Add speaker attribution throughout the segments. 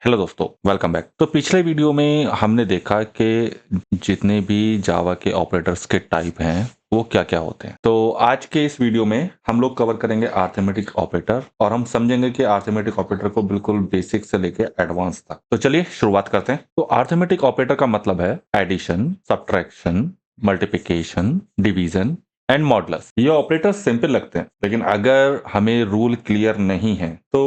Speaker 1: Hello दोस्तों, welcome back. तो पिछले वीडियो में हमने देखा कि जितने भी जावा के ऑपरेटर्स के टाइप हैं वो क्या क्या होते हैं। तो आज के इस वीडियो में हम लोग कवर करेंगे अरिथमेटिक ऑपरेटर और हम समझेंगे कि अरिथमेटिक ऑपरेटर को बिल्कुल बेसिक से लेके एडवांस तक। तो चलिए शुरुआत करते हैं। तो अरिथमेटिक ऑपरेटर का मतलब है addition, subtraction, multiplication, division and modulus. ये ऑपरेटर सिंपल लगते हैं, लेकिन अगर हमें रूल क्लियर नहीं है तो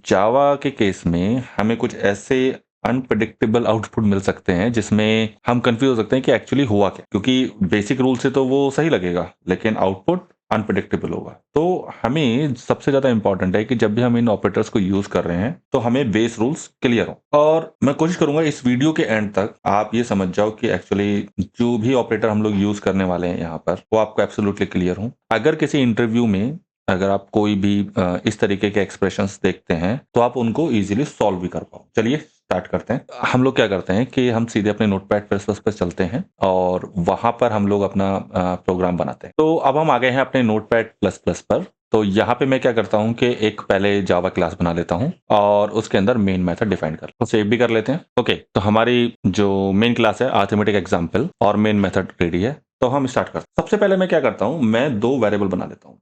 Speaker 1: जावा के केस में हमें कुछ ऐसे अनप्रेडिक्टेबल आउटपुट मिल सकते हैं जिसमें हम कंफ्यूज हो सकते हैं कि एक्चुअली हुआ क्या, क्योंकि बेसिक रूल से तो वो सही लगेगा लेकिन आउटपुट अनप्रेडिक्टेबल होगा। तो हमें सबसे ज्यादा इंपॉर्टेंट है कि जब भी हम इन ऑपरेटर्स को यूज कर रहे हैं तो हमें बेस रूल्स क्लियर हो। और मैं कोशिश करूंगा इस वीडियो के एंड तक आप ये समझ जाओ कि एक्चुअली जो भी ऑपरेटर हम लोग यूज करने वाले हैं यहाँ पर वो आपको एब्सोल्युटली क्लियर हो। अगर किसी इंटरव्यू में अगर आप कोई भी इस तरीके के एक्सप्रेशंस देखते हैं तो आप उनको इजीली सॉल्व भी कर पाओ। चलिए स्टार्ट करते हैं। हम लोग क्या करते हैं कि हम सीधे अपने नोटपैड प्लस पर चलते हैं और वहां पर हम लोग अपना प्रोग्राम बनाते हैं। तो अब हम आ गए हैं अपने नोटपैड प्लस प्लस पर। तो यहाँ पे मैं क्या करता हूँ कि एक पहले जावा क्लास बना लेता हूँ और उसके अंदर मेन मेथड डिफाइन कर तो सेव भी कर लेते हैं। ओके, तो हमारी जो मेन क्लास है अरिथमेटिक एग्जाम्पल और मेन मेथड रेडी है। तो हम स्टार्ट करते हैं। सबसे पहले मैं क्या करता हूँ, मैं दो वेरिएबल बना लेता हूँ।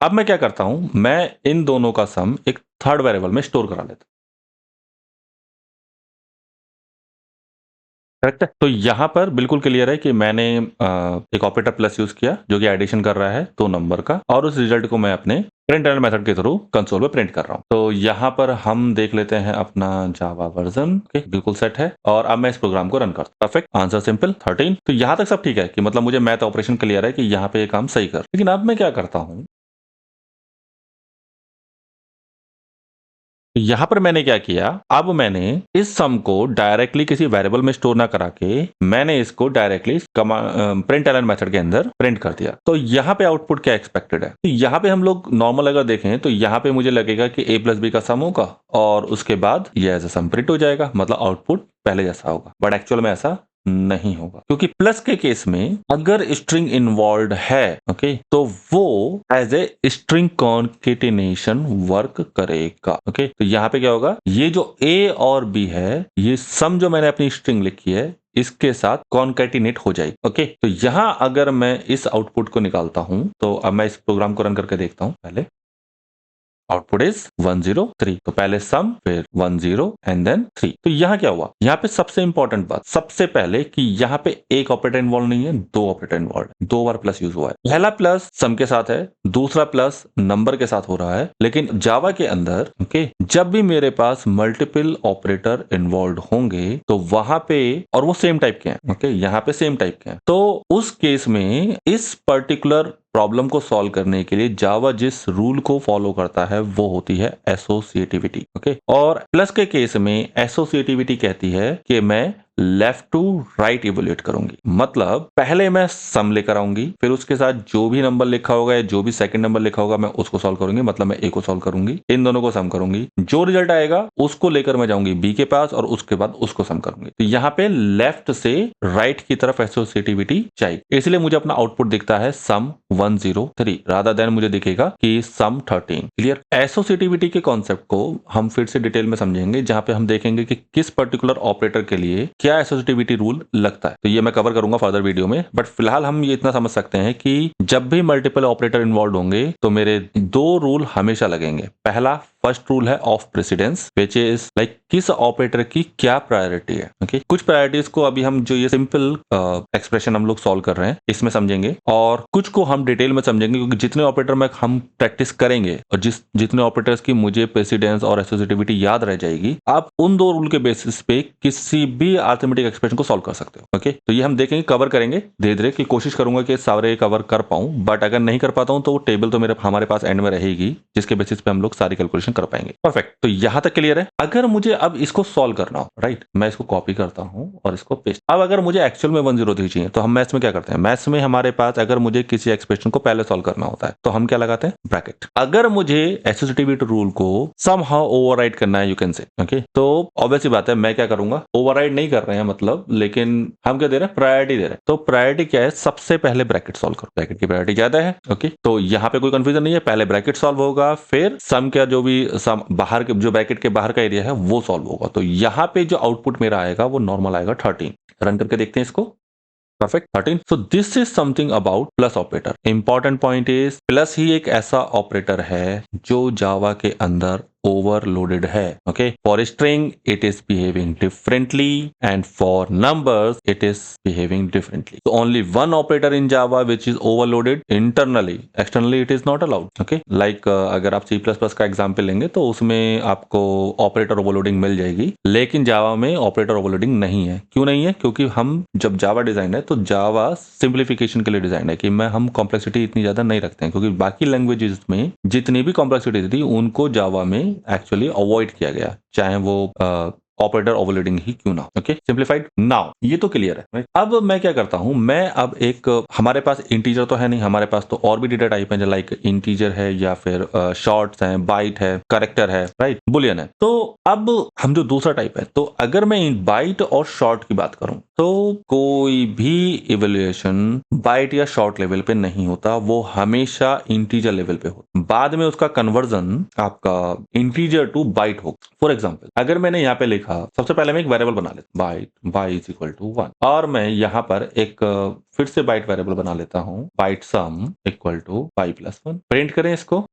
Speaker 1: अब मैं क्या करता हूं, मैं इन दोनों का सम एक थर्ड वेरिएबल में स्टोर करा लेता हूं। करेक्ट है। तो यहां पर बिल्कुल क्लियर है कि मैंने एक ऑपरेटर प्लस यूज किया जो कि एडिशन कर रहा है दो नंबर का, और उस रिजल्ट को मैं अपने प्रिंट एंड मेथड के थ्रू कंसोल पे प्रिंट कर रहा हूं। तो यहां पर हम देख लेते हैं अपना जावा वर्जन बिल्कुल सेट है और अब मैं इस प्रोग्राम को रन करता हूं। Perfect, answer simple 13। तो यहां तक सब ठीक है कि मतलब मुझे मैथ ऑपरेशन क्लियर है कि यहां पे ये काम सही कर। लेकिन अब मैं क्या करता हूं, यहां पर मैंने क्या किया, अब मैंने इस सम को डायरेक्टली किसी वेरिएबल में स्टोर ना करा के मैंने इसको डायरेक्टली प्रिंट एलन मेथड के अंदर प्रिंट कर दिया। तो यहां पे आउटपुट क्या एक्सपेक्टेड है, तो यहां पे हम लोग नॉर्मल अगर देखें तो यहां पे मुझे लगेगा कि a प्लस बी का सम होगा और उसके बाद ये एज अ सम प्रिंट हो जाएगा, मतलब आउटपुट पहले जैसा होगा। बट एक्चुअल में ऐसा नहीं होगा, क्योंकि प्लस के केस में अगर स्ट्रिंग इन्वॉल्व है, ओके, तो वो as a string concatenation work करेगा। ओके, तो यहां पे क्या होगा, ये जो ए और बी है, ये सम जो मैंने अपनी स्ट्रिंग लिखी है इसके साथ कॉन्केटिनेट हो जाएगी। ओके, तो यहां अगर मैं इस आउटपुट को निकालता हूं तो अब मैं इस प्रोग्राम को रन करके देखता हूं। पहले आउटपुट इज 103। तो पहले सम, फिर 10 एंड देन 3। तो यहां क्या हुआ, यहां पे सबसे इंपॉर्टेंट बात सबसे पहले कि यहां पे एक ऑपरेटर इन्वॉल्व नहीं है, दो ऑपरेटर इन्वॉल्व है। दो बार प्लस यूज हुआ है। पहला प्लस सम के साथ है, दूसरा प्लस नंबर के साथ हो रहा है। लेकिन जावा के अंदर ओके, जब भी मेरे पास मल्टीपल ऑपरेटर इन्वॉल्व होंगे तो वहां पे, और वो सेम टाइप के हैं, ओके, यहाँ पे सेम टाइप के हैं, तो उस केस में इस पर्टिकुलर प्रॉब्लम को सॉल्व करने के लिए जावा जिस रूल को फॉलो करता है वो होती है एसोसिएटिविटी। ओके, और प्लस के केस में एसोसिएटिविटी कहती है कि मैं लेफ्ट टू राइट इवोल्यूट करूंगी, मतलब पहले मैं सम लेकर आऊंगी, फिर उसके साथ जो भी नंबर लिखा होगा या जो भी सेकंड नंबर लिखा होगा मैं उसको सॉल्व करूंगी, मतलब मैं ए को सॉल्व करूंगी, इन दोनों को सम करूंगी, जो रिजल्ट आएगा उसको लेकर मैं जाऊंगी बी के पास और उसके बाद उसको सम करूंगी। तो यहाँ पे लेफ्ट से राइट की तरफ एसोसिएटिविटी चाहिए, इसलिए मुझे अपना आउटपुट दिखता है सम 103 रादर देन मुझे दिखेगा कि सम 13। क्लियर। एसोसिएटिविटी के कॉन्सेप्ट को हम फिर से डिटेल में समझेंगे, जहां पे हम देखेंगे कि किस पर्टिकुलर ऑपरेटर के लिए क्या एसोसिएटिविटी रूल लगता है। तो ये मैं कवर करूंगा फर्दर वीडियो में, बट फिलहाल हम ये इतना समझ सकते हैं कि जब भी मल्टीपल ऑपरेटर इन्वॉल्व होंगे तो मेरे दो रूल हमेशा लगेंगे। पहला फर्स्ट रूल है of precedence, which is like किस ऑपरेटर की क्या प्रायोरिटी है। ओके, कुछ प्रायोरिटीज को अभी हम जो ये सिंपल एक्सप्रेशन हम लोग सॉल्व कर रहे हैं इसमें समझेंगे, और कुछ को हम डिटेल में समझेंगे, क्योंकि जितने ऑपरेटर में हम प्रैक्टिस करेंगे और जितने ऑपरेटर्स की मुझे प्रेसिडेंस और एसोसिएटिविटी याद रह जाएगी, आप उन दो रूल के बेसिस पे किसी भी अरिथमेटिक एक्सप्रेशन को सॉल्व कर सकते हो। ओके, तो ये हम देखेंगे, कवर करेंगे धीरे धीरे, की कोशिश करूंगा कि सारे कवर कर पाऊं, बट अगर नहीं कर पाता हूं तो टेबल तो मेरे हमारे पास एंड में रहेगी जिसके बेसिस पे हम लोग सारी कैलकुलेशन कर पाएंगे। परफेक्ट, तो यहां तक क्लियर है। अगर मुझे अब इसको सॉल्व करना हो, राइट, मैं इसको कॉपी करता हूं और इसको पेस्ट। अब अगर मुझे एक्चुअल में 103 चाहिए तो हम मैथ्स में क्या करते हैं, मैथ्स में हमारे पास अगर मुझे किसी एक्सप्रेशन को पहले सॉल्व करना होता है तो हम क्या लगाते हैं, ब्रैकेट। अगर मुझे एसोसिएटिविटी रूल को समहाउ ओवरराइड करना है, यू कैन से, ओके, तो ऑब्वियस सी बात है मैं क्या करूंगा, ओवरराइड नहीं कर रहे हैं मतलब, लेकिन हम क्या दे रहे हैं, प्रायोरिटी दे रहे हैं। तो प्रायोरिटी क्या है, सबसे पहले ब्रैकेट सॉल्व करो, ब्रैकेट की प्रायोरिटी ज्यादा है। ओके, तो यहाँ पे कोई कंफ्यूजन नहीं है, पहले ब्रैकेट सॉल्व होगा, फिर सम का जो भी बाहर के जो ब्रैकेट के बाहर का एरिया है वो सॉल्व होगा। तो यहाँ पे जो आउटपुट मेरा आएगा वो नॉर्मल आएगा 13। रन करके देखते हैं इसको। Perfect 13। So this is something about plus operator. Important point is plus ही एक ऐसा ऑपरेटर है जो जावा के अंदर ओवरलोडेड है। Okay, for string it is behaving differently and for numbers it is behaving differently. So only one operator in Java which is overloaded internally, externally it is not allowed. Okay, like अगर आप C++ का example लेंगे तो उसमें आपको operator overloading मिल जाएगी, लेकिन जावा में ऑपरेटर ओवरलोडिंग नहीं है। क्यों नहीं है? क्योंकि हम जब जावा डिजाइन है तो जावा सिंप्लीफिकेशन के लिए डिजाइन है कि हम कॉम्प्लेक्सिटी इतनी ज्यादा नहीं रखते हैं, क्योंकि बाकी लैंग्वेजेस में जितनी भी कॉम्प्लेक्सिटी थी उनको जावा में एक्चुअली अवॉइड किया गया, चाहे वो ऑपरेटर ओवरलोडिंग ही क्यों ना हो। Okay, simplified. नाउ ये तो क्लियर है, right? अब मैं क्या करता हूं, मैं अब एक हमारे पास इंटीजर तो है नहीं, हमारे पास तो और भी डेटा टाइप है, लाइक इंटीजर है या फिर शॉर्ट्स हैं, बाइट है, कैरेक्टर है, राइट, बुलियन है। तो अब हम जो दूसरा टाइप है, तो अगर मैं इन बाइट और शॉर्ट की बात करूं तो कोई भी इवेल्युएशन बाइट या शॉर्ट लेवल पे नहीं होता, वो हमेशा इंटीजर लेवल पे होता। बाद में उसका कन्वर्जन आपका इंटीजर टू बाइट होगा। फॉर एग्जाम्पल, अगर मैंने यहाँ पे लिखा, सबसे पहले मैं एक वेरिएबल बना लेता byte by is equal to 1, और मैं यहाँ पर एक फिर से बाइट वेरिएबल बना लेता हूँ byte sum equal to by plus 1। Print करें इसको।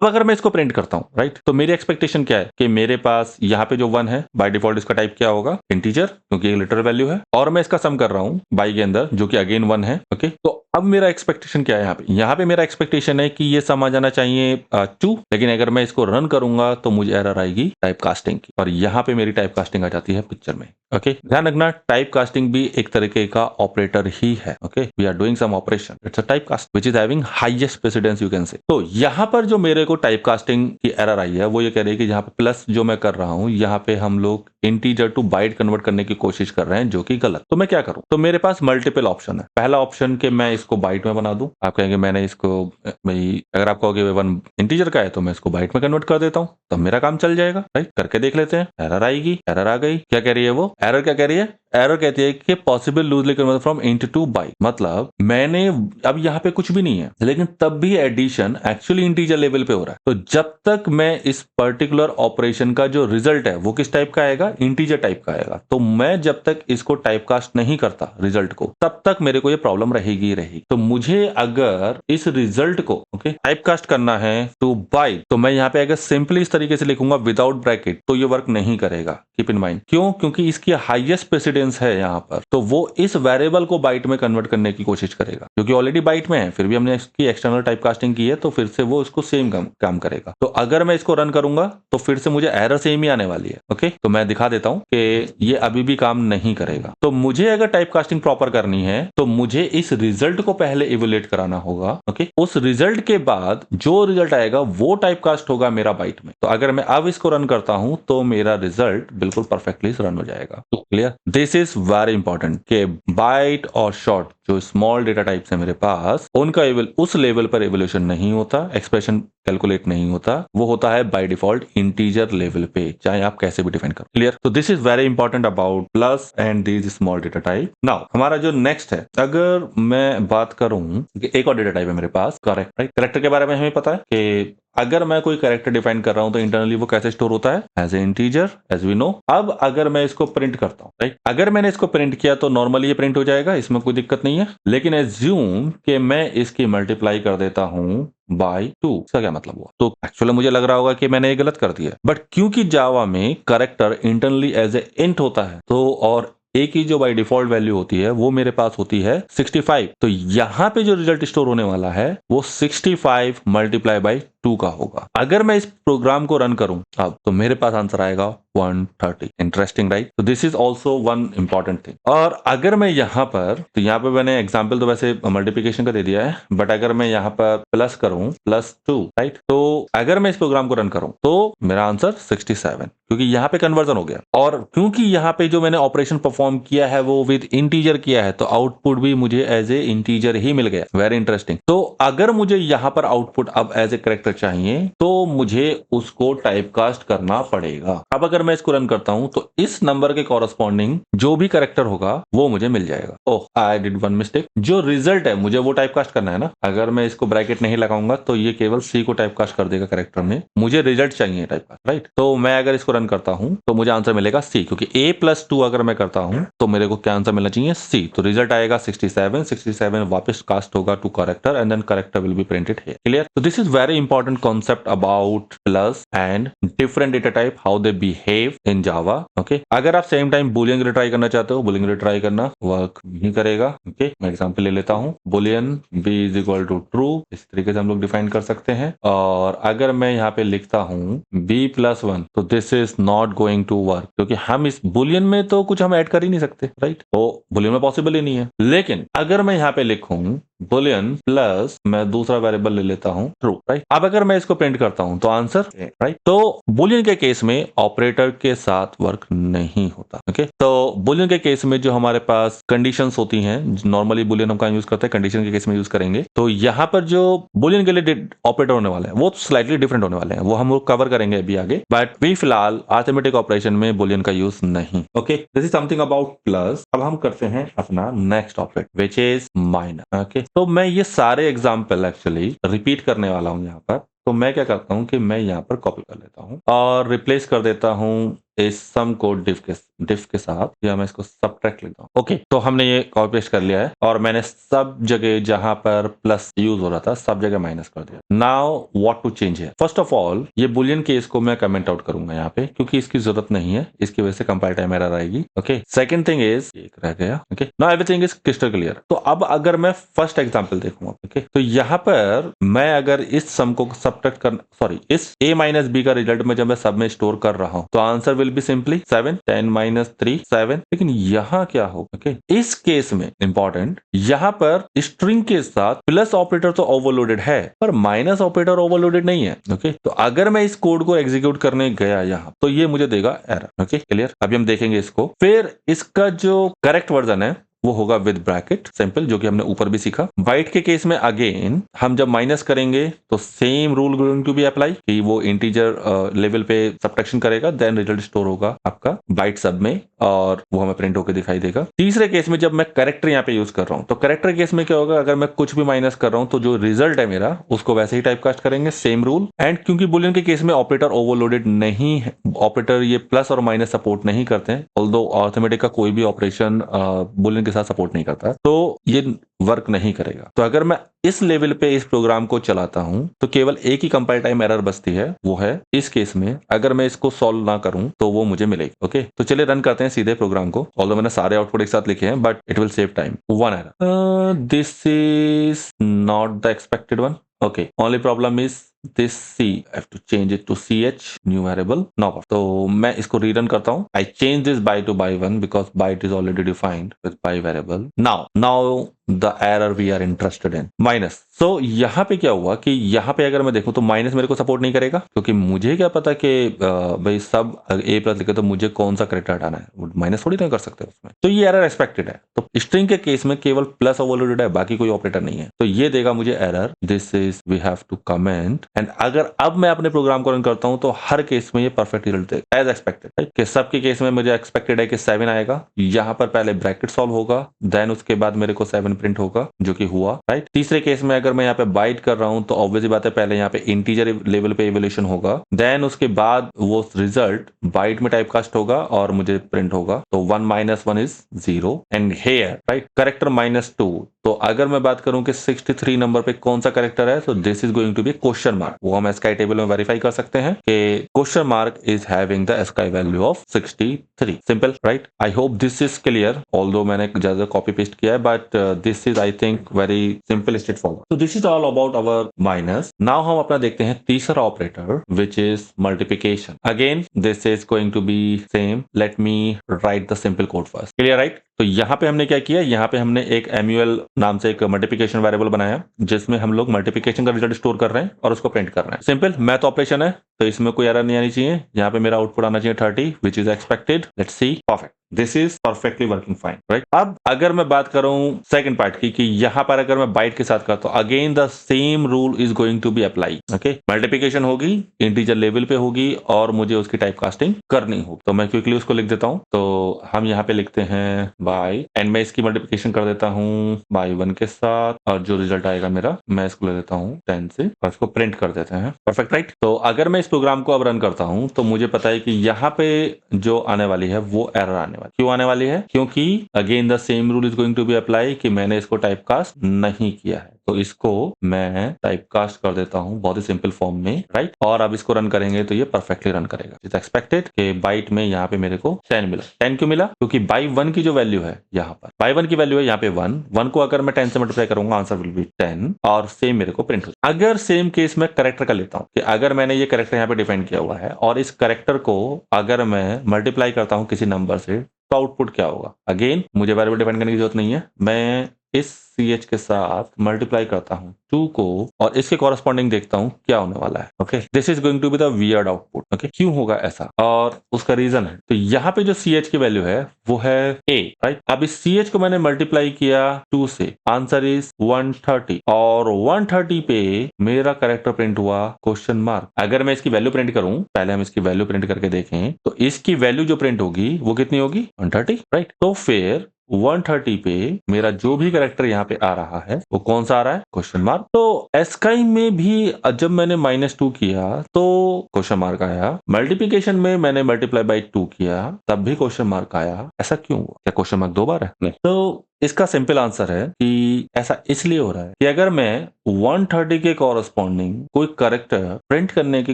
Speaker 1: अब अगर मैं इसको प्रिंट करता हूं, राइट, तो मेरी एक्सपेक्टेशन क्या है कि मेरे पास यहाँ पे जो 1 है बाय डिफॉल्ट इसका टाइप क्या होगा, इंटीजर, क्योंकि ये लिटरल वैल्यू है, और मैं इसका सम कर रहा हूं बाई के अंदर जो कि अगेन 1 है। ओके, तो अब मेरा एक्सपेक्टेशन क्या है यहाँ पे मेरा एक्सपेक्टेशन है कि ये सम आ जाना चाहिए 2, लेकिन अगर मैं इसको रन करूंगा तो मुझे एरर आएगी टाइप कास्टिंग की, और यहाँ पे मेरी टाइप कास्टिंग आ जाती है पिक्चर में। ओके, ध्यान रखना टाइप कास्टिंग भी एक तरीके का ऑपरेटर ही है। Okay, we are doing some operation, it's a type cast which is having highest precedence you can say. तो यहाँ पर जो मेरे को टाइप कास्टिंग की एरर आई है वो ये कह रही है कि यहाँ पे प्लस जो मैं कर रहा हूँ, यहाँ पे हम लोग इंटीजर टू बाइट कन्वर्ट करने की कोशिश कर रहे हैं, जो कि गलत। तो मैं क्या करूं, तो मेरे पास मल्टीपल ऑप्शन है। पहला ऑप्शन कि मैं इसको बाइट में बना दूं, आप कहेंगे मैंने इसको भाई, अगर आप कहोगे 1 इंटीजर का है तो मैं इसको बाइट में कन्वर्ट कर देता हूं, तब मेरा काम चल जाएगा, राइट। करके देख लेते हैं। एरर आएगी, एरर आ गई। क्या कह रही है वो एरर? क्या कह रही है? एरर कहती है कि possible loosely convert from int to byte. मतलब मैंने अब यहाँ पे कुछ भी नहीं है, लेकिन तब भी एडिशन एक्चुअली इंटीजर लेवल पे हो रहा है। तो जब तक मैं इस पर्टिकुलर ऑपरेशन का जो रिजल्ट है वो किस टाइप का आएगा, इंटीजर टाइप का आएगा। तो मैं जब तक इसको टाइपकास्ट नहीं करता रिजल्ट को, तब तक मेरे को ये प्रॉब्लम रहेगी रहेगी। तो मुझे अगर इस रिजल्ट को टाइपकास्ट करना है टू बाइट, तो मैं यहाँ पे अगर सिंपली इस तरीके से लिखूंगा विदाउट ब्रैकेट, तो ये वर्क नहीं करेगा। कीप इन माइंड, क्यों? क्योंकि इसकी हाईएस्ट प्रेसिडेंस है यहाँ पर, तो वो इस वेरिएबल को बाइट में कन्वर्ट करने की कोशिश करेगा, क्योंकि ऑलरेडी बाइट में है, फिर भी हमने इसकी एक्सटर्नल टाइपकास्टिंग की है, तो फिर से वो इसको सेम काम करेगा। तो अगर मैं इसको रन करूंगा तो फिर से मुझे एरर सेम ही आने वाली है। ओके, तो मैं दिखा देता हूं कि ये अभी भी काम नहीं करेगा। तो मुझे अगर टाइपकास्टिंग प्रॉपर करनी है तो मुझे इस रिजल्ट को पहले इवैल्यूएट कराना होगा। ओके, उस रिजल्ट के बाद जो रिजल्ट आएगा वो टाइपकास्ट होगा मेरा बाइट में। तो अगर मैं अब इसको रन करता हूं तो मेरा रिजल्ट बिल्कुल परफेक्टली रन हो जाएगा। तो clear, this is very important कि बाइट और शॉर्ट जो स्मॉल डेटा टाइप्स है मेरे पास, उनका उस लेवल पर इवोल्यूशन नहीं होता, एक्सप्रेशन कैलकुलेट नहीं होता, वो होता है बाय डिफॉल्ट इंटीजर लेवल पे, चाहे आप कैसे भी डिफाइन करो। क्लियर, तो this is very important about plus and this small data type. Now हमारा जो नेक्स्ट है, अगर मैं बात करूं कि एक और डेटा टाइप है मेरे पास, करेक्ट, राइट। करेक्टर के बारे में हमें पता है कि अगर मैं कोई कैरेक्टर डिफाइन कर रहा हूं तो इंटरनली वो कैसे स्टोर होता है, as a integer, as we know. अब अगर मैं इसको प्रिंट करता हूं, राइट, अगर मैंने इसको प्रिंट किया तो नॉर्मली ये प्रिंट हो जाएगा, इसमें कोई दिक्कत नहीं है। लेकिन एज्यूम कि मैं इसकी मल्टीप्लाई कर देता हूं बाय 2, इसका क्या मतलब हुआ? तो एक्चुअली मुझे लग रहा होगा कि मैंने ये गलत कर दिया, बट क्योंकि जावा में character internally as a int होता है, तो और एक ही जो बाय डिफॉल्ट वैल्यू होती है वो मेरे पास होती है 65। तो यहाँ पे जो रिजल्ट स्टोर होने वाला है वो 65 मल्टीप्लाई बाय 2 का होगा। अगर मैं इस प्रोग्राम को रन करूं अब, तो मेरे पास आंसर आएगा 130। Interesting, right. तो this is also one important thing. और अगर मैं यहाँ पर, तो यहाँ पे मैंने एग्जाम्पल तो वैसे मल्टीप्लीकेशन का दे दिया है, बट अगर मैं यहाँ पर प्लस करूं +2, राइट, तो अगर मैं इस प्रोग्राम को रन करूं तो मेरा आंसर 67, क्योंकि यहाँ पे कन्वर्जन हो गया। और क्योंकि यहाँ पे जो मैंने ऑपरेशन परफॉर्म किया है वो विद इंटीजर किया है, तो आउटपुट भी मुझे एज ए इंटीजर ही मिल गया। Very interesting. तो अगर मुझे यहाँ पर आउटपुट अब एज ए कैरेक्टर चाहिए तो मुझे उसको टाइपकास्ट करना पड़ेगा। अब अगर मैं इसको रन करता हूं तो इस नंबर के कॉरस्पॉन्डिंग जो भी कैरेक्टर होगा वो मुझे मिल जाएगा। ओह, आई डिड वन मिस्टेक। जो रिजल्ट है मुझे वो टाइपकास्ट करना है ना। अगर मैं इसको ब्रैकेट नहीं लगाऊंगा तो ये केवल सी को टाइपकास्ट कर देगा कैरेक्टर में। मुझे रिजल्ट चाहिए टाइपकास्ट, राइट। तो मैं अगर इसको रन करता हूं तो मुझे आंसर मिलेगा सी, क्योंकि a+2 अगर मैं करता हूं तो मेरे को क्या आंसर मिलना चाहिए, सी। तो रिजल्ट आएगा 67 वापस कास्ट होगा to character and then character will be printed here. Clear? तो this is very important concept about plus and different data type, how they behave in Java. Okay, अगर आप सेम टाइम बुलियन के लिए try करना चाहते हो, Boolean के लिए ट्राई करना वर्क नहीं करेगा। ओके, मैं एग्जांपल ले लेता हूं, boolean b is equal to true, इस तरीके से हम लोग डिफाइन कर सकते हैं। और अगर मैं यहाँ पे लिखता हूं b+1 तो this is not going to work, क्योंकि हम इस बुलियन में तो कुछ हम ऐड कर ही नहीं सकते, राइट। तो बुलियन में पॉसिबल ही नहीं है। लेकिन अगर मैं यहाँ पे लिखूं बुलियन प्लस मैं दूसरा वेरिएबल ले लेता हूं ट्रू, राइट। अब अगर मैं इसको प्रिंट करता हूं तो आंसर, राइट। तो बुलियन के केस में ऑपरेटर के साथ वर्क नहीं होता। ओके, तो बुलियन के केस में जो हमारे पास कंडीशंस होती हैं, नॉर्मली बुलियन हम कहाँ यूज करते हैं, कंडीशन के केस में यूज करेंगे। तो यहाँ पर जो बुलियन के लिए ऑपरेटर होने वाले हैं वो स्लाइटली डिफरेंट होने वाले हैं, वो हम लोग कवर करेंगे अभी आगे। बट भी फिलहाल अरिथमेटिक ऑपरेशन में बुलियन का यूज नहीं। Okay, this is something about plus. अब हम करते हैं अपना next operator which is minus. Okay, तो मैं ये सारे एग्जाम्पल एक्चुअली रिपीट करने वाला हूं यहाँ पर। तो मैं क्या करता हूं कि मैं यहाँ पर कॉपी कर लेता हूं और रिप्लेस कर देता हूं इस सम को डिफ के साथ, या मैं इसको सबट्रैक्ट लेता हूं। ओके, तो हमने ये कॉपी पेस्ट कर लिया है और मैंने सब जगह जहां पर प्लस यूज हो रहा था सब जगह माइनस कर दिया। नाउ व्हाट टू चेंज है, फर्स्ट ऑफ ऑल ये बुलियन केस को मैं कमेंट आउट करूंगा यहाँ पे, क्योंकि इसकी जरूरत नहीं है, इसकी वजह से कंपाइल टाइम एरर आएगी। ओके, सेकंड थिंग इज एक रह गया। Okay, now everything is crystal clear. तो अब अगर मैं फर्स्ट एग्जांपल देखूंगा, ओके, तो यहाँ पर मैं अगर इस सम को सबट्रैक्ट कर, सॉरी, इस a-b का रिजल्ट में जब मैं सब में स्टोर कर रहा हूं तो आंसर विल बी सिंपली 7, 10 - 3 7। लेकिन यहाँ क्या हो, ओके, इस केस में इंपॉर्टेंट, यहाँ पर स्ट्रिंग के साथ प्लस ऑपरेटर तो ओवरलोडेड है पर माइनस ऑपरेटर ओवरलोडेड नहीं है। ओके, तो अगर मैं इस कोड को एग्जीक्यूट करने गया यहाँ तो ये मुझे देगा एरर। Okay, clear? अभी हम देखेंगे इसको। फिर इसका जो करेक्ट वर्जन है वो होगा विद ब्रैकेट, सिंपल, जो कि हमने ऊपर भी सीखा। बाइट के केस में अगेन हम जब माइनस करेंगे तो same rule going to be apply कि वो इंटीजर लेवल पे सब्ट्रैक्शन करेगा, देन रिजल्ट स्टोर होगा आपका बाइट सब में और वो हमें प्रिंट होकर दिखाई देगा। तीसरे केस में जब मैं करेक्टर यहाँ पे यूज कर रहा हूँ तो करेक्टर केस में क्या होगा, अगर मैं कुछ भी माइनस कर रहा हूँ तो जो रिजल्ट है मेरा उसको वैसे ही टाइपकास्ट करेंगे, सेम रूल। एंड क्योंकि बुलियन के केस में ऑपरेटर ओवरलोडेड नहीं है, ऑपरेटर ये प्लस और माइनस सपोर्ट नहीं करते हैं, ऑल्दो अरिथमेटिक का कोई भी ऑपरेशन बुलियन के साथ सपोर्ट नहीं करता, तो ये वर्क नहीं करेगा। तो अगर मैं इस लेवल पे इस प्रोग्राम को चलाता हूं तो केवल एक ही कंपाइल टाइम एरर बचती है, वो है इस केस में अगर मैं इसको सॉल्व ना करूं तो वो मुझे मिलेगी। ओके, तो चलिए रन करते हैं सीधे प्रोग्राम को। ऑल्दो मैंने सारे आउटपुट एक साथ लिखे हैं but it will save time. One error, this is not the expected one. Okay, only problem is this C, I have to change it to CH, new variable, now. तो मैं इसको rerun करता हूँ। I change this byte to by1 because byte is already defined with by variable. Now the error we are interested in, minus. So यहाँ पे क्या हुआ कि यहाँ पे अगर मैं देखूँ तो माइनस मेरे को सपोर्ट नहीं करेगा, क्योंकि मुझे क्या पता कि भाई सब a+ लिखे तो मुझे कौन सा करेक्टर हटाना है, माइनस थोड़ी नहीं कर सकते उसमें। तो ये एरर एक्सपेक्टेड है। तो स्ट्रिंग के केस में केवल प्लस ओवरलोडेड है, बाकी कोई ऑपरेटर नहीं है, तो ये देगा मुझे error, this is we have to comment. And अगर अब मैं अपने प्रोग्राम को रन करता हूं तो हर केस में ये परफेक्ट रिजल्ट देगा एज एक्सपेक्टेड, राइट। कि सबके केस में मुझे एक्सपेक्टेड है कि 7 आएगा, यहाँ पर पहले ब्रैकेट सॉल्व होगा, देन उसके बाद मेरे को 7 प्रिंट होगा, जो कि हुआ, राइट। तीसरे केस में अगर मैं यहाँ पे बाइट कर रहा हूं तो ऑब्वियसली बात है पहले यहाँ पे इंटीजर लेवल पे इवोल्यूशन होगा, देन उसके बाद वो रिजल्ट बाइट में टाइपकास्ट होगा और मुझे प्रिंट होगा। तो 1 - 1 is 0 and here, right, character -2। तो अगर मैं बात करूं कि 63 नंबर पे कौन सा करेक्टर है, तो this is going to be question mark. वो हम एसकाई टेबल में वेरीफाई कर सकते हैं कि question mark is having the ASCII value of 63, simple, right. I hope this is clear, although मैंने ज्यादा कॉपी पेस्ट किया है, but this is I think very simple, straightforward. तो this is all about our minus. Now हम अपना देखते हैं तीसरा operator which is multiplication. Again this is going to be same, let me write the simple code first, clear, right. तो यहाँ पे हमने क्या किया, यहाँ पे हमने एक MUL नाम से एक मल्टीप्लिकेशन वेरिएबल बनाया जिसमें हम लोग मल्टीप्लिकेशन का रिजल्ट स्टोर कर रहे हैं और उसको प्रिंट कर रहे हैं। सिंपल मैथ ऑपरेशन है, तो इसमें कोई एरर नहीं आनी चाहिए। यहाँ पे मेरा आउटपुट आना चाहिए 30 which is expected. Let's see, perfect. This is perfectly working fine, right. अब अगर मैं बात करूं सेकंड पार्ट की कि यहां पर अगर मैं बाइट के साथ करता हूं, again the same rule is going to be apply. Okay, multiplication होगी, इंटीजर लेवल पे होगी और मुझे उसकी टाइप कास्टिंग करनी होगी। तो मैं क्विकली उसको लिख देता हूं। तो हम यहाँ पे लिखते हैं बाई, एंड मैं इसकी मल्टीप्लिकेशन कर देता हूँ बाई 1 के साथ, और जो रिजल्ट आएगा मेरा मैं इसको ले लेता हूँ 10 से और इसको प्रिंट कर देते हैं। Perfect, right. तो अगर मैं इस प्रोग्राम को अब रन करता हूँ तो मुझे पता है कि यहाँ पे जो आने वाली है वो एरर आने वाली। क्यों आने वाली है? क्योंकि again the same rule is going to be apply कि मैंने इसको टाइपकास्ट नहीं किया है। तो इसको मैं टाइपकास्ट कर देता हूं बहुत ही सिंपल फॉर्म में, राइट। और अब इसको रन करेंगे तो ये परफेक्टली रन करेगा। इट्स एक्सपेक्टेड कि बाइट में यहाँ पे मेरे को 10 मिला। 10 क्यों मिला? क्योंकि बाई 1 की जो वैल्यू है यहाँ पर, बाई 1 की वैल्यू है यहाँ पे 1 को अगर मैं 10 से मल्टीप्लाई करूंगा आंसर विल बी 10 और सेम मेरे को प्रिंट हो। अगर सेम केस में करेक्टर का लेता हूँ कि अगर मैंने ये करेक्टर यहाँ पे डिफाइन किया हुआ है और इस करेक्टर को अगर मैं मल्टीप्लाई करता हूँ किसी नंबर से तो आउटपुट क्या होगा? अगेन मुझे वेरिएबल डिफाइन करने की जरूरत नहीं है, मैं इस CH के साथ मल्टीप्लाई करता हूं 2 को और इसके कॉरेस्पॉन्डिंग देखता हूं क्या होने वाला है। Okay, this is going to be the weird output. Okay, क्यों होगा ऐसा और उसका रीजन है। तो यहाँ पे जो CH की वैल्यू है वो है A, राइट। अब इस CH को मैंने मल्टीप्लाई किया 2 से, आंसर इज 130 और 130 पे मेरा करेक्टर प्रिंट हुआ क्वेश्चन मार्क। अगर मैं इसकी वैल्यू प्रिंट करूं, पहले हम इसकी वैल्यू प्रिंट करके देखें तो इसकी वैल्यू जो प्रिंट होगी वो कितनी होगी? 130, राइट। तो फिर 130 पे मेरा जो भी करेक्टर यहाँ पे आ रहा है वो कौन सा आ रहा है? Question mark. तो एस्काई में भी जब मैंने -2 किया तो क्वेश्चन मार्क आया, मल्टीप्लिकेशन में मैंने मल्टीप्लाई बाई 2 किया तब भी क्वेश्चन मार्क आया। ऐसा क्यों हुआ? क्या क्वेश्चन मार्क 2 बार है? नहीं। तो इसका सिंपल आंसर है कि ऐसा इसलिए हो रहा है कि अगर मैं 130 के कॉरेस्पॉन्डिंग कोई करेक्टर प्रिंट करने की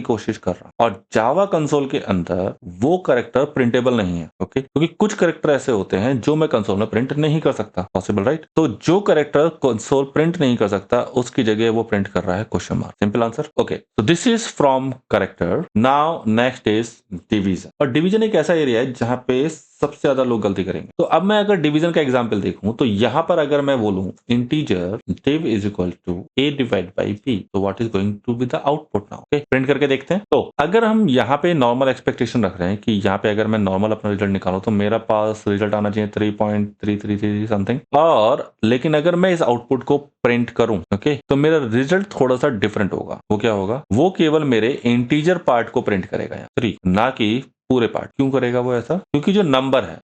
Speaker 1: कोशिश कर रहा हूं और जावा कंसोल के अंदर वो करेक्टर प्रिंटेबल नहीं है, ओके, क्योंकि कुछ करेक्टर ऐसे होते हैं जो मैं कंसोल में प्रिंट नहीं कर सकता, पॉसिबल, राइट। तो जो करेक्टर कंसोल प्रिंट नहीं कर सकता उसकी जगह वो प्रिंट कर रहा है question mark. Simple answer. Okay, तो this is from character. Now next is division. और डिवीजन एक ऐसा एरिया है जहां पे सबसे ज्यादा लोग गलती करेंगे। तो अब मैं अगर डिवीजन का एग्जांपल देखूं तो यहां पर अगर मैं बोलूं integer div is equal to a divide by b, तो what is going to be the output now? Okay, print करके देखते हैं। तो अगर हम यहाँ पे नॉर्मल एक्सपेक्टेशन रख रहे हैं कि यहाँ पे अगर मैं नॉर्मल अपना रिजल्ट निकालूं तो मेरा पास रिजल्ट आना चाहिए 3.333 समथिंग, और लेकिन अगर मैं इस आउटपुट को प्रिंट करूं, ओके, तो मेरा रिजल्ट थोड़ा सा डिफरेंट होगा। वो क्या होगा? वो केवल मेरे इंटीजर पार्ट को प्रिंट करेगा यहाँ 3, ना कि पूरे पार्ट। क्यों करेगा वो ऐसा? क्योंकि जो नंबर है,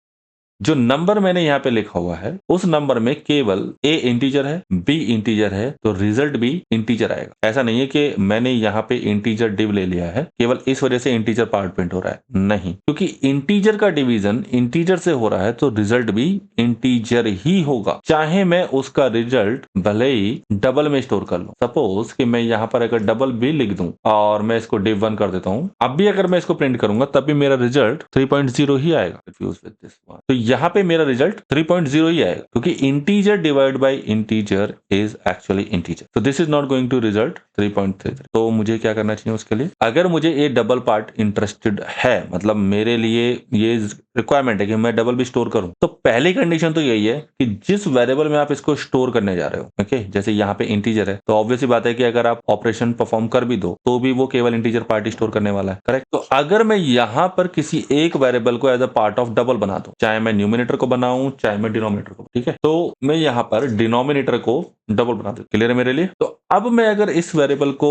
Speaker 1: जो नंबर मैंने यहाँ पे लिखा हुआ है उस नंबर में केवल A इंटीजर है, B इंटीजर है, तो रिजल्ट भी इंटीजर आएगा। ऐसा नहीं है कि मैंने यहाँ पे इंटीजर डिव ले लिया है केवल इस वजह से इंटीजर पार्ट प्रिंट हो रहा है, नहीं, क्योंकि इंटीजर का डिवीजन इंटीजर से हो रहा है तो रिजल्ट भी इंटीजर ही होगा, चाहे मैं उसका रिजल्ट भले ही डबल में स्टोर कर लूं। सपोज कि मैं यहाँ पर अगर डबल भी लिख दूं और मैं इसको div 1 कर देता हूँ, अब भी अगर मैं इसको प्रिंट करूंगा तब भी मेरा रिजल्ट 3.0 ही आएगा। Confuse with this one. तो यहाँ पे मेरा रिजल्ट 3.0 ही आएगा क्योंकि integer divide by integer is actually integer. तो this is not going to result 3.33। तो मुझे क्या करना चाहिए उसके लिए? अगर मुझे ये डबल पार्ट इंटरेस्टेड है, मतलब मेरे लिए ये रिक्वायरमेंट है कि मैं डबल भी स्टोर करूं, तो पहली कंडीशन तो यही है कि जिस वेरिएबल में आप इसको स्टोर करने जा रहे हो, ओके, जैसे यहाँ पे इंटीजर है तो ऑब्वियस बात है कि अगर आप ऑपरेशन परफॉर्म कर भी दो तो भी वो केवल इंटीजर पार्ट स्टोर करने वाला है, करेक्ट। तो अगर मैं यहाँ पर किसी एक वेरिएबल को as a part of double बना दूं, चाहे मैं न्यूमिनेटर को बनाऊं चाहे मैं डिनोमिनेटर को, ठीक है, तो मैं यहाँ पर डिनोमिनेटर को डबल बना दूं। क्लियर है मेरे लिए? तो अब मैं अगर इस वेरिएबल को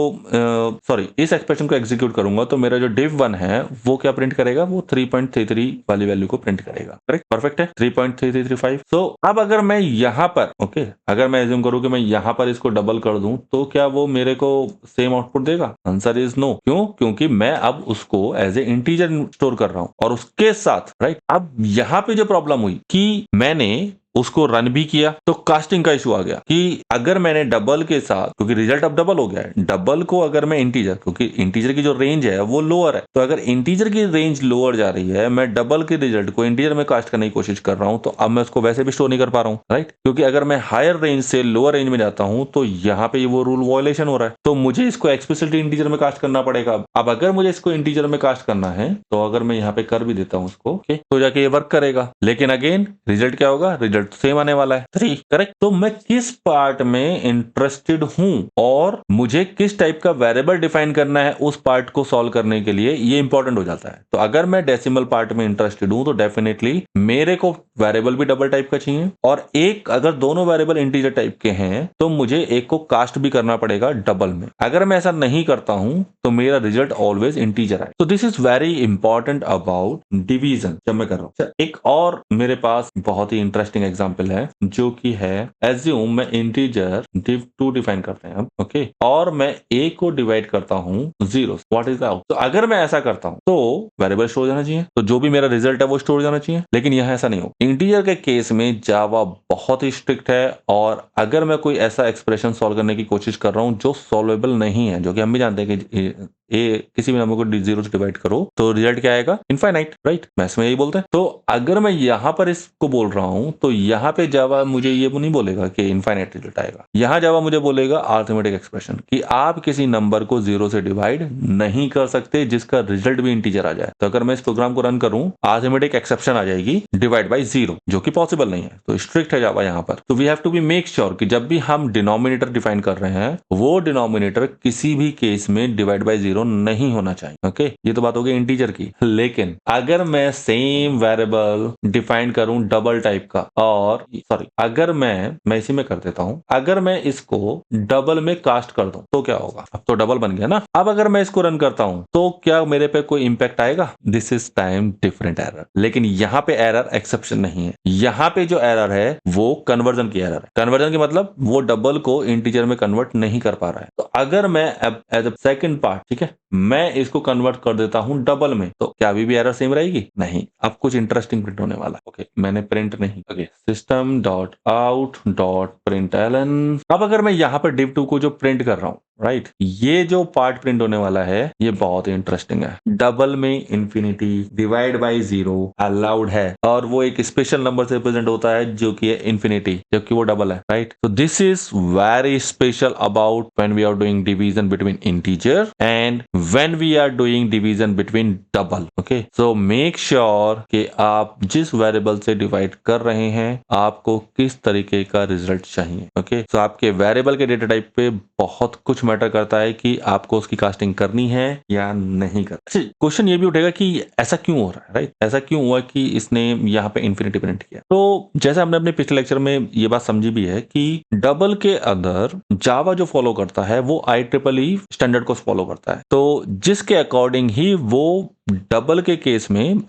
Speaker 1: सॉरी इस एक्सप्रेशन को एग्जीक्यूट करूंगा तो मेरा जो div 1 है वो क्या प्रिंट करेगा? वो 3.33 वाली वैल्यू को प्रिंट करेगा, करेक्ट, परफेक्ट है, 3.3335। तो अब अगर मैं यहाँ पर ओके अगर मैं एज्यूम करूं कि मैं यहाँ पर इसको डबल कर दूं तो क्या वो मेरे को सेम आउटपुट देगा? Answer is no. क्यों? क्योंकि मैं अब उसको एज ए इंटीजर स्टोर कर रहा हूं और उसके साथ, राइट। अब यहाँ पे जो प्रॉब्लम हुई कि मैंने उसको रन भी किया तो कास्टिंग का इशू आ गया कि अगर मैंने डबल के साथ, क्योंकि रिजल्ट अब डबल हो गया है, डबल को अगर मैं इंटीजर, क्योंकि इंटीजर की जो रेंज है वो लोअर है, तो अगर इंटीजर की रेंज लोअर जा रही है, मैं डबल के रिजल्ट को इंटीजर में कास्ट करने की कोशिश कर रहा हूं, तो अब मैं उसको वैसे भी स्टोर नहीं कर पा रहा हूं, राइट। क्योंकि अगर मैं हायर रेंज से लोअर रेंज में जाता हूं तो यहाँ पे वो रूल वायलेशन हो रहा है, तो मुझे इसको एक्सप्लिसिटली इंटीजर में कास्ट करना पड़ेगा। अब अगर मुझे इसको इंटीजर में कास्ट करना है तो अगर मैं यहाँ पे कर भी देता हूँ उसको, तो जाके ये वर्क करेगा, लेकिन अगेन रिजल्ट क्या होगा? रिजल्ट रिजल्ट सेम आने वाला है 3, करेक्ट। तो मैं किस पार्ट में इंटरेस्टेड हूं और मुझे किस टाइप का वेरिएबल डिफाइन करना है उस पार्ट को सॉल्व करने के लिए, ये इंपॉर्टेंट हो जाता है। तो अगर मैं डेसिमल पार्ट में इंटरेस्टेड हूं तो डेफिनेटली मेरे को वेरिएबल भी डबल टाइप का चाहिए, और एक अगर दोनों वेरिएबल इंटीजर टाइप के हैं तो मुझे एक को कास्ट भी करना पड़ेगा डबल में। अगर मैं ऐसा नहीं करता हूं तो मेरा रिजल्ट ऑलवेज इंटीजर है। तो this is very important about division जब मैं कर रहा हूं। एक और मेरे पास बहुत ही इंटरेस्टिंग एग्जांपल है जो कि है, एज्यूम मैं इंटीजर div2 डिफाइन करते हैं ओके, और मैं a को डिवाइड करता हूं जीरो, व्हाट इज आउट। तो अगर मैं ऐसा करता हूं तो वेरिएबल स्टोर हो जाना चाहिए, तो जो भी मेरा रिजल्ट है वो स्टोर हो जाना चाहिए। लेकिन यहां ऐसा नहीं हो। इंटीजर के केस में जावा बहुत ही स्ट्रिक्ट है, और अगर मैं कोई ऐसा एक्सप्रेशन सॉल्व करने की कोशिश कर रहा हूं जो सॉल्वेबल नहीं है, जो कि हम भी जानते हैं कि ए किसी भी नंबर को जीरो से डिवाइड करो तो रिजल्ट क्या आएगा, इनफाइनाइट, राइट। मैथ्स में यही बोलते हैं। तो अगर मैं यहां पर इसको बोल रहा हूं तो यहां पे जावा मुझे ये नहीं बोलेगा कि इनफाइनाइट रिजल्ट आएगा। यहां जावा मुझे बोलेगा अरिथमेटिक एक्सप्रेशन, कि आप किसी नंबर को जीरो से डिवाइड नहीं कर सकते जिसका रिजल्ट भी इंटीजर आ जाए। तो अगर मैं इस प्रोग्राम को रन करूं, अरिथमेटिक एक्सेप्शन आ जाएगी डिवाइड बाय जीरो, जो कि पॉसिबल नहीं है। तो स्ट्रिक्ट है जावा यहां पर। तो we have to be make sure कि जब भी हम डिनोमिनेटर डिफाइन कर रहे हैं वो डिनोमिनेटर किसी भी केस में डिवाइड बाय जीरो नहीं होना चाहिए। ओके, ये तो बात हो गई इंटीजर की। लेकिन अगर मैं सेम वेरिएबल डिफाइन करूं डबल टाइप का, और सॉरी अगर मैं इसी में कर देता हूं, अगर मैं इसको डबल में कास्ट कर दूं तो क्या होगा। अब तो डबल बन गया ना। अब अगर मैं इसको रन करता हूं तो क्या मेरे पे कोई इंपैक्ट आएगा। This is time different error. लेकिन यहां पे एरर एक्सेप्शन नहीं है। यहां पे जो एरर है वो कन्वर्जन की एरर है। कन्वर्जन की मतलब वो डबल को इंटीजर में कन्वर्ट नहीं कर पा रहा है। तो अगर मैं एज अ सेकंड पार्ट, ठीक है, मैं इसको कन्वर्ट कर देता हूं डबल में, तो क्या अभी भी एरर सेम रहेगी। नहीं, अब कुछ इंटरेस्टिंग प्रिंट होने वाला है। ओके, मैंने प्रिंट नहीं, okay, system dot out dot print LN. अब अगर मैं यहां पर div2 को जो प्रिंट कर रहा हूं, राइट, ये जो पार्ट प्रिंट होने वाला है ये बहुत ही इंटरेस्टिंग है। डबल में infinity divide by zero allowed है, और वो एक स्पेशल नंबर से रिप्रेजेंट होता है जो कि है इंफिनिटी, जबकि वो डबल है, राइट। तो this is very special about when we are doing division between integer and when we are doing division between double. Okay, so make sure कि आप जिस वेरिएबल से डिवाइड कर रहे हैं आपको किस तरीके का रिजल्ट चाहिए। ओके, सो आपके वेरिएबल के डेटा टाइप पे बहुत कुछ मैटर करता है कि आपको उसकी कास्टिंग करनी है या नहीं करनी। क्वेश्चन ये भी उठेगा कि ऐसा क्यों हो रहा है, राइट, ऐसा क्यों हुआ कि इसने यहाँ पे इंफिनिटी प्रिंट किया। तो जैसे हमने अपने पिछले लेक्चर में ये बात समझी भी है कि डबल के अंदर जावा जो फॉलो करता है वो IEEE स्टैंडर्ड को फॉलो करता है। तो जिसके अकॉर्डिंग ही वो डबल के केस में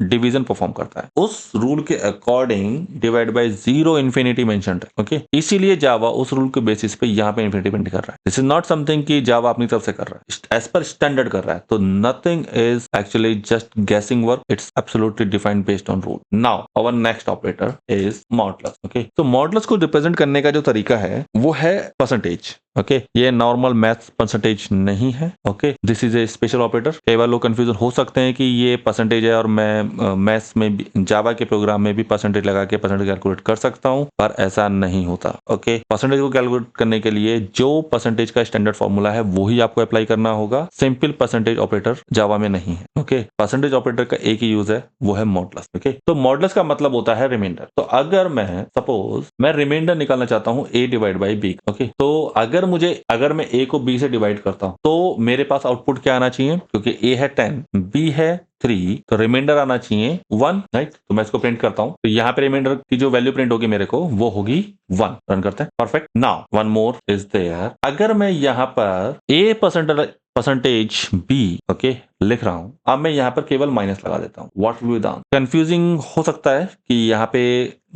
Speaker 1: डिवीजन परफॉर्म करता है, उस रूल के according divide by zero infinity mentioned है। ओके, इसीलिए जावा उस रूल के बेसिस पे यहाँ पे इंफिनिटी प्रिंट कर रहा है। दिस इज नॉट समथिंग कि जावा अपनी तरफ से कर रहा है, एज पर स्टैंडर्ड कर रहा है। तो nothing is actually just guessing work, it's absolutely defined based on rule. Now our next operator is modulus. Okay, तो मॉडुलस को रिप्रेजेंट करने का जो तरीका है वो है परसेंटेज। ओके, ये नॉर्मल मैथ्स परसेंटेज नहीं है। Okay, this is a special operator. कई बार लोग कंफ्यूजन हो सकते हैं कि ये परसेंटेज है और मैं मैथ्स में भी, जावा के प्रोग्राम में भी परसेंटेज लगा के परसेंटेज कैलकुलेट कर सकता हूं, पर ऐसा नहीं होता। ओके, परसेंटेज को कैलकुलेट करने के लिए जो परसेंटेज का स्टैंडर्ड फॉर्मूला है वो ही आपको अप्लाई करना होगा। सिंपल परसेंटेज ऑपरेटर जावा में नहीं है। ओके, परसेंटेज ऑपरेटर का एक ही यूज है, वो है मॉडुलस। ओके, तो मॉडुलस का मतलब होता है रिमाइंडर। तो अगर मैं सपोज मैं रिमाइंडर निकालना चाहता हूं a divide by b। Okay, तो अगर मैं a को b से डिवाइड करता हूं तो मेरे पास आउटपुट क्या आना चाहिए, क्योंकि a है 10, b है 3, तो रिमाइंडर आना चाहिए 1, राइट। तो मैं इसको प्रिंट करता हूं, तो यहाँ पे रिमाइंडर की जो वैल्यू प्रिंट होगी मेरे को वो होगी 1। रन करते हैं, perfect. Now one more is there. अगर मैं यहाँ पर a परसेंटेज b, ओके, लिख रहा हूं, अब मैं यहाँ पर केवल माइनस लगा देता हूं। What will be the answer. Confusing हो सकता है कि यहाँ पे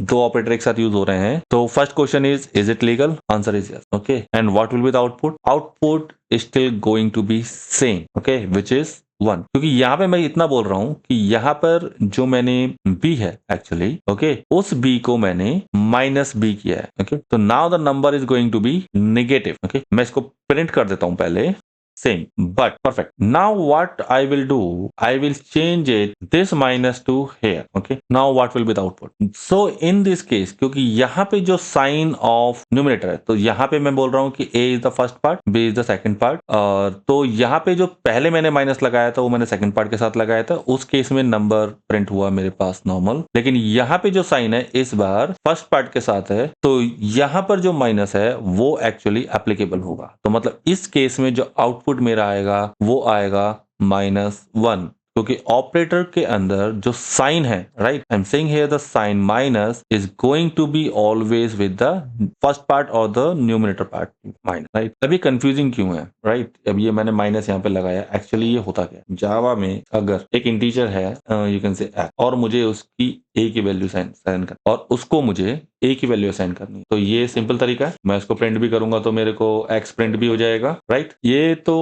Speaker 1: दो ऑपरेटर एक साथ यूज हो रहे हैं। तो first question is it legal, answer is yes. Okay, and what will be the output, output is still going to be same, okay, which is 1। क्योंकि यहाँ पे मैं इतना बोल रहा हूं कि यहाँ पर जो मैंने b है एक्चुअली, ओके, उस b को मैंने माइनस b किया है। ओके, तो now the number is going to be negative. Okay, मैं इसको प्रिंट कर देता हूं पहले। same, but perfect. Now what I will do, I will change it this minus to here. Okay, now what will be the output? So in this case, क्योंकि यहाँ पे जो साइन ऑफ न्यूमरेटर है, तो यहाँ पे मैं बोल रहा हूँ कि a is the first part, b is the second part, और तो यहाँ पे जो पहले मैंने माइनस लगाया था वो मैंने सेकंड पार्ट के साथ लगाया था, उस केस में नंबर प्रिंट हुआ मेरे पास नॉर्मल। लेकिन यहाँ पे जो साइन है इस बार फर्स्ट पार्ट के साथ है, तो यहाँ पर जो माइनस है वो एक्चुअली एप्लीकेबल होगा। तो मतलब इस केस में जो आउटपुट मेरा आएगा वो आएगा -1, क्योंकि ऑपरेटर के अंदर जो साइन है, right, I am saying here the sign minus is going to be always with the first part और the numerator part minus, right. अभी कंफ्यूजिंग क्यों है, राइट, अब ये मैंने माइनस यहाँ पे लगाया, एक्चुअली ये होता क्या, जावा में अगर एक इंटीजर है, यू कैन से एक्स, और मुझे उसकी ए की वैल्यू साइन कर, और उसको मुझे ए की वैल्यू असाइन करनी है, तो ये सिंपल तरीका है, मैं इसको प्रिंट भी करूंगा तो मेरे को एक्स प्रिंट भी हो जाएगा, राइट। ये तो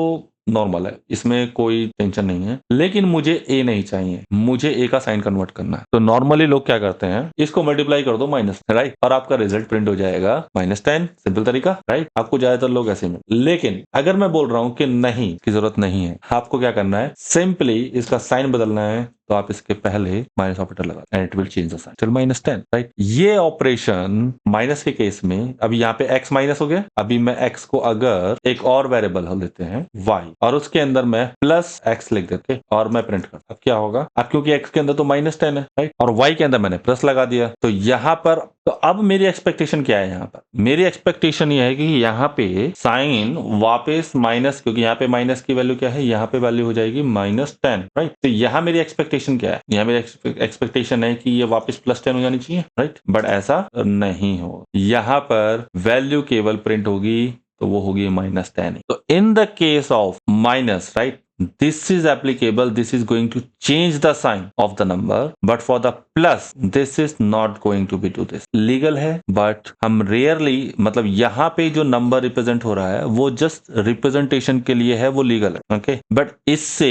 Speaker 1: नॉर्मल है, इसमें कोई टेंशन नहीं है। लेकिन मुझे ए नहीं चाहिए, मुझे ए का साइन कन्वर्ट करना है। तो नॉर्मली लोग क्या करते हैं, इसको मल्टीप्लाई कर दो माइनस, राइट, और आपका रिजल्ट प्रिंट हो जाएगा -10। सिंपल तरीका, राइट। आपको ज्यादातर लोग ऐसे में, लेकिन अगर मैं बोल रहा हूं कि नहीं, की जरूरत नहीं है, आपको क्या करना है, सिंपली इसका साइन बदलना है, तो आप इसके पहले माइनस ऑपरेटर लगा and it will change the sign till -10, right. ये ऑपरेशन माइनस के केस में, अभी यहाँ पे x माइनस हो गया, अभी मैं x को अगर एक और वेरिएबल लेते हैं y, और उसके अंदर मैं +x लिख देते और मैं प्रिंट करता, अब क्या होगा, अब क्योंकि x के अंदर तो -10 है, राइट, और y के अंदर मैंने प्लस लगा दिया, तो यहाँ पर, तो अब मेरी एक्सपेक्टेशन क्या है, यहाँ पर मेरी एक्सपेक्टेशन ये है कि यहाँ पे साइन वापस माइनस, क्योंकि यहाँ पे माइनस की वैल्यू क्या है, यहाँ पे वैल्यू हो जाएगी -10, राइट। तो यहाँ मेरी एक्सपेक्टेशन क्या है, यहाँ मेरी एक्सपेक्टेशन है कि ये वापस +10 हो जानी चाहिए, राइट, बट ऐसा नहीं हो, यहाँ पर वैल्यू केवल प्रिंट होगी, तो वो होगी -10। तो in the case of minus, right, this is applicable, this is going to change the sign of the number, but for the plus this is not going to be do this, legal है, but हम rarely, मतलब यहाँ पे जो number represent हो रहा है वो जस्ट रिप्रेजेंटेशन के लिए है, वो लीगल है, ओके, बट इससे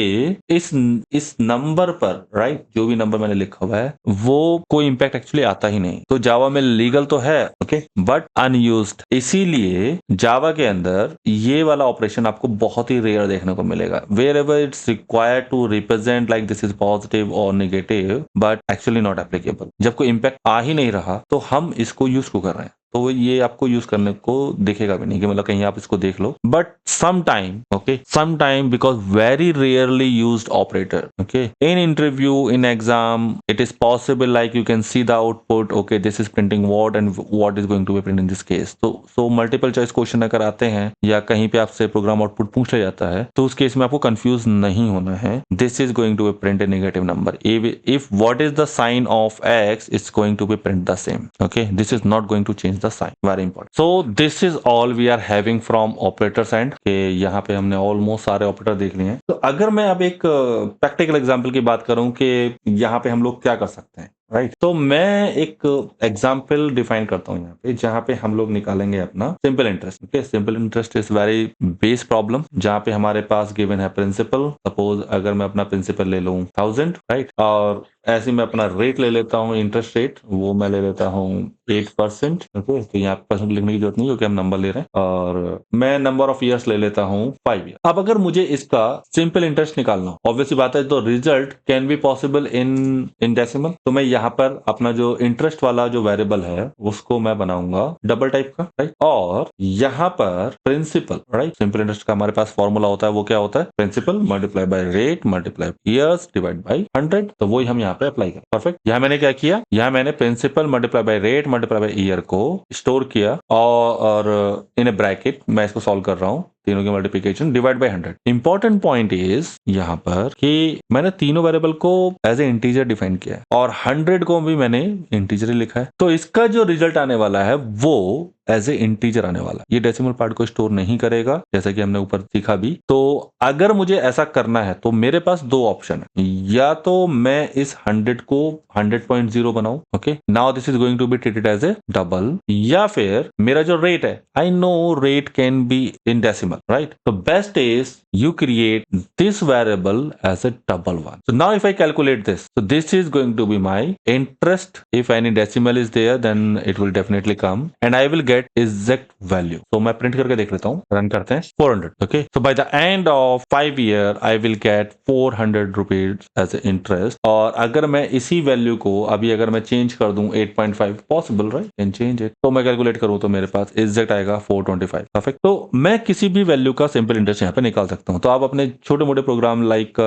Speaker 1: इस नंबर पर, राइट, जो भी नंबर मैंने लिखा हुआ है वो कोई इंपैक्ट एक्चुअली आता ही नहीं। तो जावा में लीगल तो है, ओके, बट अनयूज्ड, इसीलिए जावा के अंदर ये वाला ऑपरेशन आपको बहुत ही रेयर देखने को मिलेगा, wherever it's required to represent like this is positive or negative but actually not applicable। जब कोई इम्पैक्ट आ ही नहीं रहा तो हम इसको यूज क्यों कर रहे हैं, तो ये आपको यूज करने को दिखेगा भी नहीं, कि मतलब कहीं आप इसको देख लो, but some time, okay, some time, because very rarely used operator, okay, in interview, in exam, it is possible like you can see the output, okay, this is printing what and what is going to be print in this case. तो so multiple choice question अगर आते हैं या कहीं पे आपसे programme output पूछ लिया जाता है, तो उस केस में आपको कंफ्यूज नहीं होना है, this is going to be print a negative number, if what is the sign of x is going to be print the same, okay, this is not going to change the sign, very important। so this is all we are having from operators end, के यहाँ पे हमने almost सारे operator देख लिए हैं। तो अगर मैं अब एक प्रैक्टिकल एग्जांपल की बात करूं कि यहाँ पे हम लोग क्या कर सकते हैं, राइट, तो मैं एक एग्जाम्पल डिफाइन करता हूँ यहाँ पे, जहाँ पे हम लोग निकालेंगे अपना simple interest, okay, simple interest is very base problem, जहाँ पे हमारे पास गिवन है प्रिंसिपल, सपोज अगर मैं अपना प्रिंसिपल ले लूँ 1000, राइट, और ऐसे मैं अपना रेट ले लेता हूँ, इंटरेस्ट रेट, वो मैं ले लेता हूँ 8%, ओके, तो यहाँ पे परसेंट लिखने की जरूरत नहीं क्योंकि हम नंबर ले रहे हैं, और मैं नंबर ऑफ ईयर्स ले लेता हूँ 5 ईयर। अब अगर मुझे इसका सिंपल इंटरेस्ट निकालना, ऑब्वियसली बात है, तो result can be possible in decimal, तो मैं यहाँ पर अपना जो इंटरेस्ट वाला जो वेरिएबल है उसको मैं बनाऊंगा डबल टाइप का, राइट, और यहाँ पर प्रिंसिपल, राइट, सिंपल इंटरेस्ट का हमारे पास फॉर्मूला होता है, वो क्या होता है, principal multiply by rate multiply years divide by 100, तो वही हम यहाँ पे अप्लाई करें। परफेक्ट। यहाँ मैंने क्या किया, यहाँ मैंने principal multiply by rate multiply by year को स्टोर किया और इन ए ब्रैकेट मैं इसको सॉल्व कर रहा हूँ, तीनों की multiplication divide by 100। Important point is यहाँ पर कि मैंने तीनों वेरिएबल को एज ए इंटीजर डिफाइन किया है और 100 को भी मैंने इंटीजर ही लिखा है, तो इसका जो रिजल्ट आने वाला है वो एज ए इंटीजर आने वाला, ये डेसिमल पार्ट को स्टोर नहीं करेगा, जैसा कि हमने ऊपर सीखा भी। तो अगर मुझे ऐसा करना है तो मेरे पास दो ऑप्शन है, या तो मैं इस 100 को 100.0 बनाऊं, okay, now this is going to be treated as a double, या फिर मेरा जो रेट है, I know rate can be in decimal, decimal, right? So best is you create this variable as a double one. So now if I calculate this, so this is going to be my interest. If any decimal is there, then it will definitely come and I will get exact value. So मैं print करके देख लेता हूँ, run करते हैं 400. Okay, so by the end of 5 year I will get 400 rupees as interest. और अगर मैं इसी वैल्यू को अभी अगर मैं चेंज कर दूं 8.5 possible, right, can change it, तो मैं कैलकुलेट करूं तो मेरे पास एग्जैक्ट आएगा 425. परफेक्ट. तो मैं किसी भी वैल्यू का सिंपल इंटरेस्ट यहाँ पे निकाल सकता हूँ. तो आप अपने छोटे मोटे program like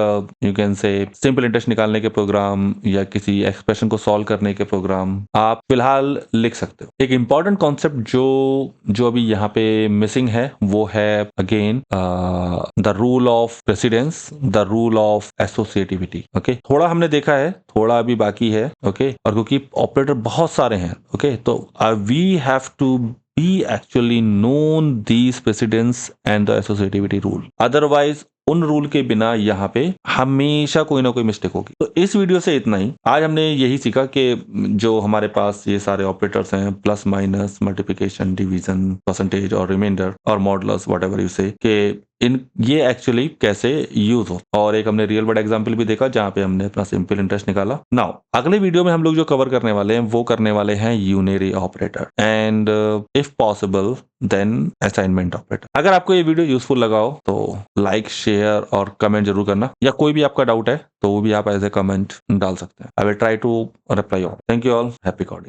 Speaker 1: you can say simple interest निकालने के प्रोग्राम या किसी एक्सप्रेशन को सॉल्व करने के प्रोग्राम आप फिलहाल लिख सकते हो. एक इंपॉर्टेंट कॉन्सेप्ट जो अभी यहाँ पे मिसिंग है वो है again the rule of precedence, the rule of associativity. Okay, थोड़ा हमने देखा है, थोड़ा अभी बाकी है. ओके, और क्योंकि ऑपरेटर बहुत सारे हैं, ओके, तो we have to be actually known these precedents and the associativity rule. Otherwise उन रूल के बिना यहाँ पे हमेशा कोई ना कोई मिस्टेक होगी. तो इस वीडियो से इतना ही. आज हमने यही सीखा कि जो हमारे पास ये सारे ऑपरेटर्स हैं, plus minus, multiplication, division, percentage और रिमाइंडर और मॉडुलस, व्हाटएवर यू से, कि इन ये एक्चुअली कैसे यूज हो. और एक हमने रियल वर्ल्ड एग्जांपल भी देखा जहां पे हमने अपना सिंपल इंटरेस्ट निकाला. नाउ अगले वीडियो में हम लोग जो कवर करने वाले हैं वो करने वाले हैं unary operator and if possible then assignment operator. अगर आपको ये वीडियो यूजफुल लगा हो तो लाइक, शेयर और कमेंट जरूर करना, या कोई भी आपका डाउट है तो वो भी आप एज ए कमेंट डाल सकते हैं. I will try to reply all. Thank you all. Happy coding.